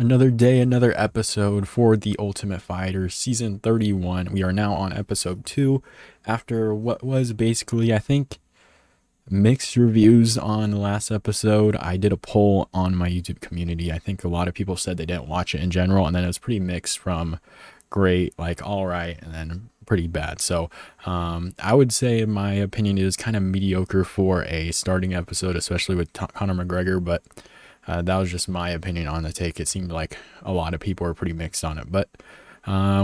Another day, another episode for The Ultimate Fighter, season 31. We are now on episode 2 after what was basically, I think, mixed reviews on the last episode. I did a poll on my YouTube community. I think a lot of people said they didn't watch it in general, and then it was pretty mixed from great, like all right, and then pretty bad. So I would say, in my opinion, it is kind of mediocre for a starting episode, especially with Conor McGregor, but that was just my opinion on the take. It seemed like a lot of people were pretty mixed on it, but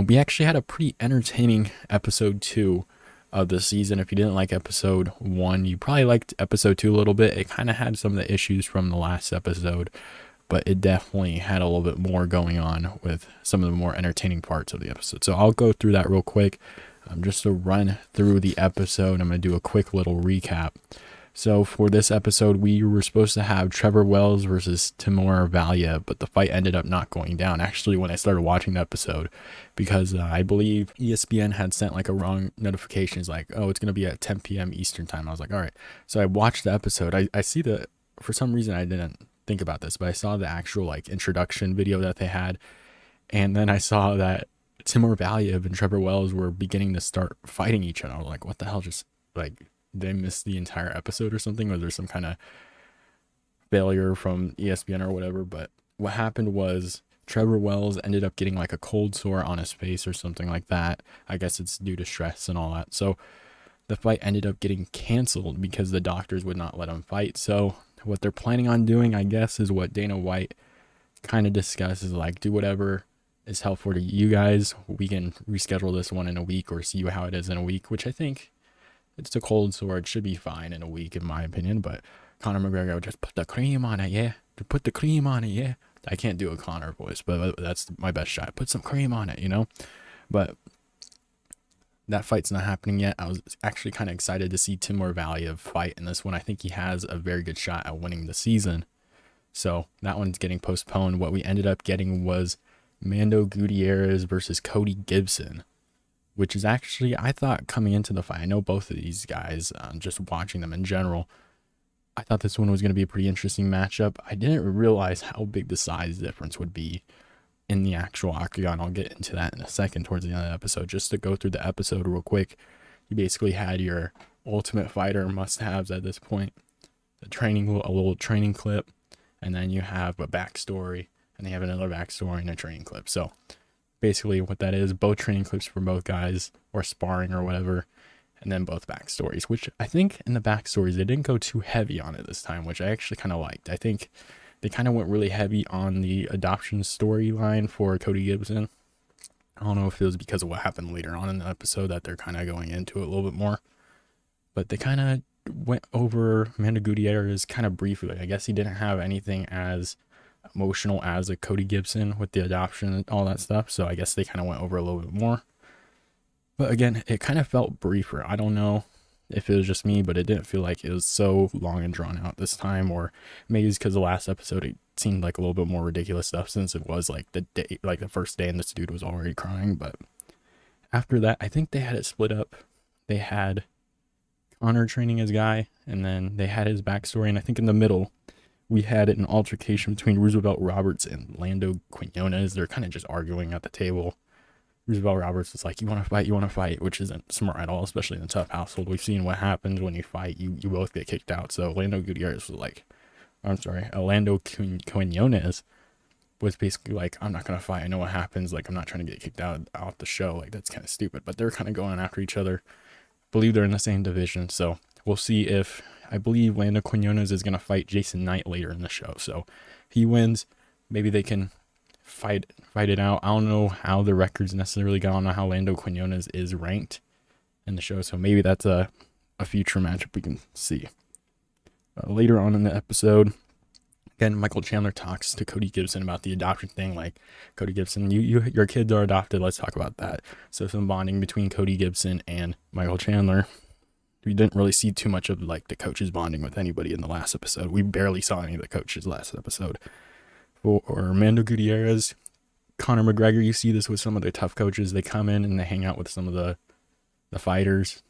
we actually had a pretty entertaining episode 2 of the season. If you didn't like episode 1, you probably liked episode 2 a little bit. It kind of had some of the issues from the last episode, but it definitely had a little bit more going on with some of the more entertaining parts of the episode. So I'll go through that real quick, just to run through the episode. I'm going to do a quick little recap. So for this episode, we were supposed to have Trevor Wells versus Timur Valiev, but the fight ended up not going down. Actually, when I started watching the episode, because I believe ESPN had sent like a wrong notification. It's like, oh, it's going to be at 10 p.m. Eastern time. I was like, all right. So I watched the episode. I see the, for some reason I didn't think about this, but I saw the actual like introduction video that they had. And then I saw that Timur Valiev and Trevor Wells were beginning to start fighting each other. I was like, what the hell? Just like, they missed the entire episode or something, or there's some kind of failure from ESPN or whatever. But what happened was Trevor Wells ended up getting like a cold sore on his face or something like that. I guess it's due to stress and all that. So the fight ended up getting canceled because the doctors would not let him fight. So what they're planning on doing, I guess, is what Dana White kind of discusses, like, do whatever is helpful to you guys. We can reschedule this one in a week or see how it is in a week, which I think, it's a cold sore. It should be fine in a week, in my opinion. But Conor McGregor would just put the cream on it, yeah. To put the cream on it, yeah. I can't do a Conor voice, but that's my best shot. Put some cream on it, you know? But that fight's not happening yet. I was actually kind of excited to see Timur Valiev fight in this one. I think he has a very good shot at winning the season. So that one's getting postponed. What we ended up getting was Mando Gutierrez versus Cody Gibson, which is actually, I thought coming into the fight, I know both of these guys, just watching them in general, I thought this one was going to be a pretty interesting matchup. I didn't realize how big the size difference would be in the actual octagon. I'll get into that in a second towards the end of the episode. Just to go through the episode real quick, you basically had your Ultimate Fighter must-haves at this point, a little training clip, and then you have a backstory, and they have another backstory and a training clip. So basically what that is, both training clips for both guys, or sparring or whatever, and then both backstories, which I think in the backstories they didn't go too heavy on it this time, which I actually kind of liked. I think they kind of went really heavy on the adoption storyline for Cody Gibson. I don't know if it was because of what happened later on in the episode that they're kind of going into it a little bit more, but they kind of went over Mando Gutierrez kind of briefly. I guess he didn't have anything as emotional as a Cody Gibson with the adoption and all that stuff, so I guess they kind of went over a little bit more. But again, it kind of felt briefer. I don't know if it was just me, but it didn't feel like it was so long and drawn out this time, or maybe it's because the last episode it seemed like a little bit more ridiculous stuff, since it was like the day, like the first day, and this dude was already crying. But after that, I think they had it split up. They had Connor training his guy, and then they had his backstory, and I think in the middle we had an altercation between Roosevelt Roberts and Lando Quinones. They're kind of just arguing at the table. Roosevelt Roberts was like, you want to fight, which isn't smart at all, especially in a tough household. We've seen what happens when you fight. You both get kicked out. So Lando Gutierrez was like, Lando Quinones was basically like, I'm not going to fight. I know what happens. Like, I'm not trying to get kicked out the show. Like, that's kind of stupid. But they're kind of going after each other. I believe they're in the same division. So we'll see if, I believe Lando Quinones is going to fight Jason Knight later in the show. So he wins. Maybe they can fight it out. I don't know how the records necessarily go. I don't know how Lando Quinones is ranked in the show. So maybe that's a future matchup we can see. Later on in the episode, again, Michael Chandler talks to Cody Gibson about the adoption thing. Like, Cody Gibson, your kids are adopted. Let's talk about that. So some bonding between Cody Gibson and Michael Chandler. We didn't really see too much of like the coaches bonding with anybody in the last episode. We barely saw any of the coaches last episode. For Mando Gutierrez, Conor McGregor, you see this with some of the tough coaches. They come in and they hang out with some of the fighters.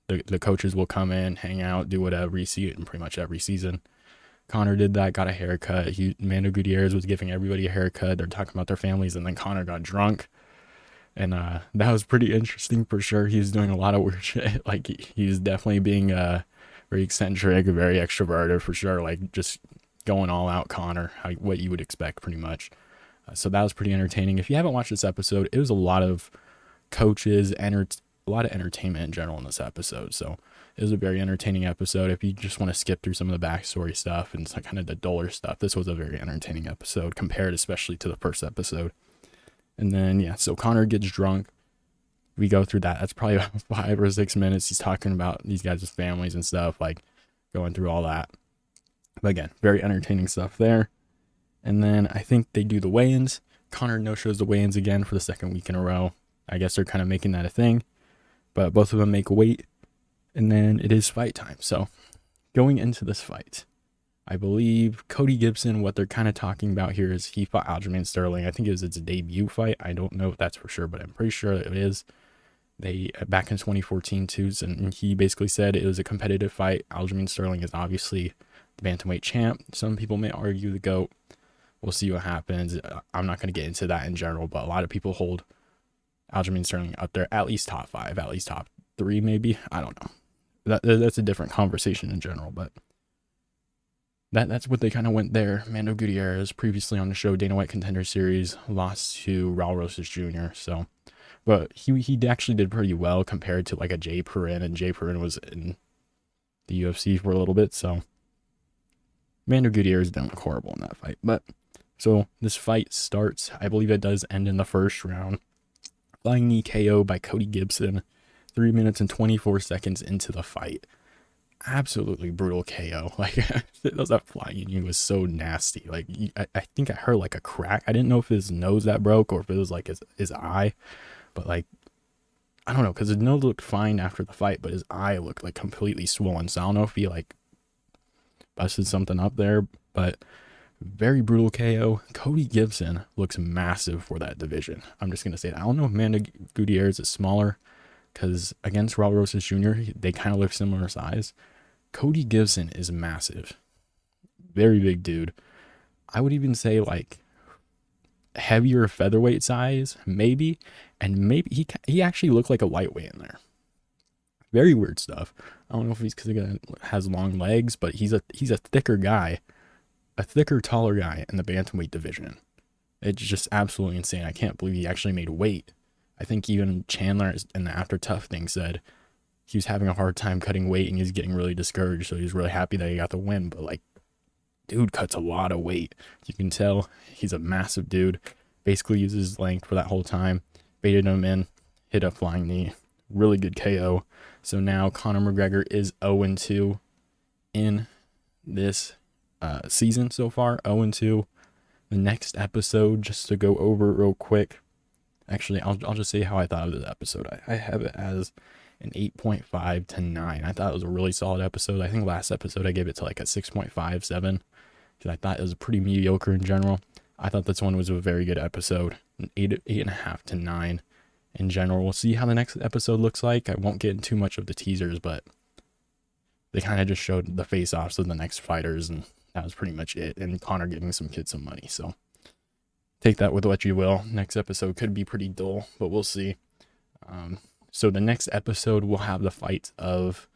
The coaches will come in, hang out, do whatever. You see it in pretty much every season. Connor did that, got a haircut. Mando Gutierrez was giving everybody a haircut. They're talking about their families, and then Connor got drunk. And that was pretty interesting for sure. He was doing a lot of weird shit. Like he was definitely being very eccentric, very extroverted for sure. Like just going all out Connor, what you would expect pretty much. So that was pretty entertaining. If you haven't watched this episode, it was a lot of coaches, a lot of entertainment in general in this episode. So it was a very entertaining episode. If you just want to skip through some of the backstory stuff and kind of the duller stuff, this was a very entertaining episode compared especially to the first episode. And then, yeah, so Connor gets drunk. We go through that. That's probably about 5 or 6 minutes. He's talking about these guys' families and stuff, like going through all that. But again, very entertaining stuff there. And then I think they do the weigh-ins. Connor no-shows the weigh-ins again for the second week in a row. I guess they're kind of making that a thing. But both of them make weight. And then it is fight time. So going into this fight, I believe Cody Gibson, what they're kind of talking about here is he fought Aljamain Sterling. I think it was its debut fight. I don't know if that's for sure, but I'm pretty sure it is. They back in 2014 too, and he basically said it was a competitive fight. Aljamain Sterling is obviously the bantamweight champ. Some people may argue the GOAT. We'll see what happens. I'm not going to get into that in general, but a lot of people hold Aljamain Sterling up there, at least top 5, at least top 3 maybe. I don't know. That's a different conversation in general, but that's what they kind of went there. Mando Gutierrez, previously on the show, Dana White Contender Series, lost to Raul Rosas Jr. So, but he actually did pretty well compared to like a Jay Perrin, and Jay Perrin was in the UFC for a little bit. So, Mando Gutierrez didn't look horrible in that fight. But, so this fight starts, I believe it does end in the first round. Flying knee KO by Cody Gibson, 3 minutes and 24 seconds into the fight. Absolutely brutal KO. Like that flying knee was so nasty. Like I think I heard like a crack. I didn't know if his nose that broke or if it was like his eye, but like I don't know, because his nose looked fine after the fight, but his eye looked like completely swollen. So I don't know if he like busted something up there, but very brutal KO. Cody Gibson looks massive for that division. I'm just gonna say that. I don't know if Mando Gutierrez is smaller, because against Raul Rosas Jr., they kind of look similar size. Cody Gibson is massive. Very big dude. I would even say like heavier featherweight size, maybe. And maybe he actually looked like a lightweight in there. Very weird stuff. I don't know if he's because he has long legs, but he's a thicker guy. A thicker, taller guy in the bantamweight division. It's just absolutely insane. I can't believe he actually made weight. I think even Chandler in the After Tough thing said he was having a hard time cutting weight and he was getting really discouraged. So he was really happy that he got the win. But like, dude cuts a lot of weight. You can tell he's a massive dude. Basically uses his length for that whole time. Baited him in, hit a flying knee. Really good KO. So now Conor McGregor is 0-2 in this season so far. 0-2. The next episode, just to go over real quick. Actually, I'll just say how I thought of this episode. I have it as an 8.5 to 9. I thought it was a really solid episode. I think last episode I gave it to like a 6.5, 7. Because I thought it was pretty mediocre in general. I thought this one was a very good episode. An 8.5 to 9 in general. We'll see how the next episode looks like. I won't get into too much of the teasers, but they kind of just showed the face-offs of the next fighters, and that was pretty much it. And Conor giving some kids some money, so take that with what you will. Next episode could be pretty dull, but we'll see. So the next episode will have the fight of,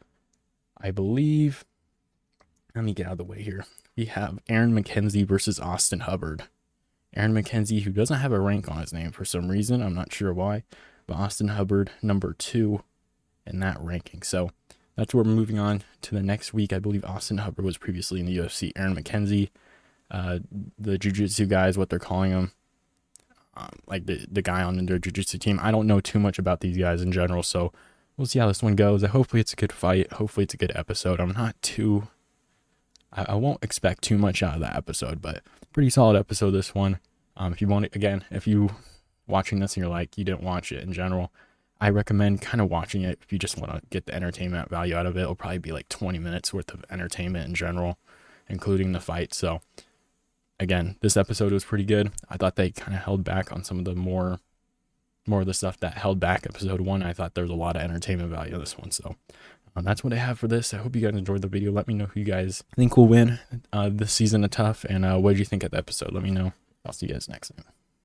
I believe, let me get out of the way here. We have Aaron McKenzie versus Austin Hubbard. Aaron McKenzie, who doesn't have a rank on his name for some reason. I'm not sure why. But Austin Hubbard, number 2 in that ranking. So that's where we're moving on to the next week. I believe Austin Hubbard was previously in the UFC. Aaron McKenzie, the jiu-jitsu guys, what they're calling him, like the guy on their jiu-jitsu team. I don't know too much about these guys in general, so we'll see how this one goes. Hopefully it's a good fight. Hopefully it's a good episode. I won't expect too much out of that episode, but pretty solid episode, this one. If you want it, again, if you watching this and you're like, you didn't watch it in general, I recommend kind of watching it if you just want to get the entertainment value out of it. It'll probably be like 20 minutes worth of entertainment in general, including the fight. So again, this episode was pretty good. I thought they kind of held back on some of the more of the stuff that held back episode 1. I thought there was a lot of entertainment value in this one. So That's what I have for this. I hope you guys enjoyed the video. Let me know who you guys think will win this season of Tough, and what did you think of the episode. Let me know. I'll see you guys next time.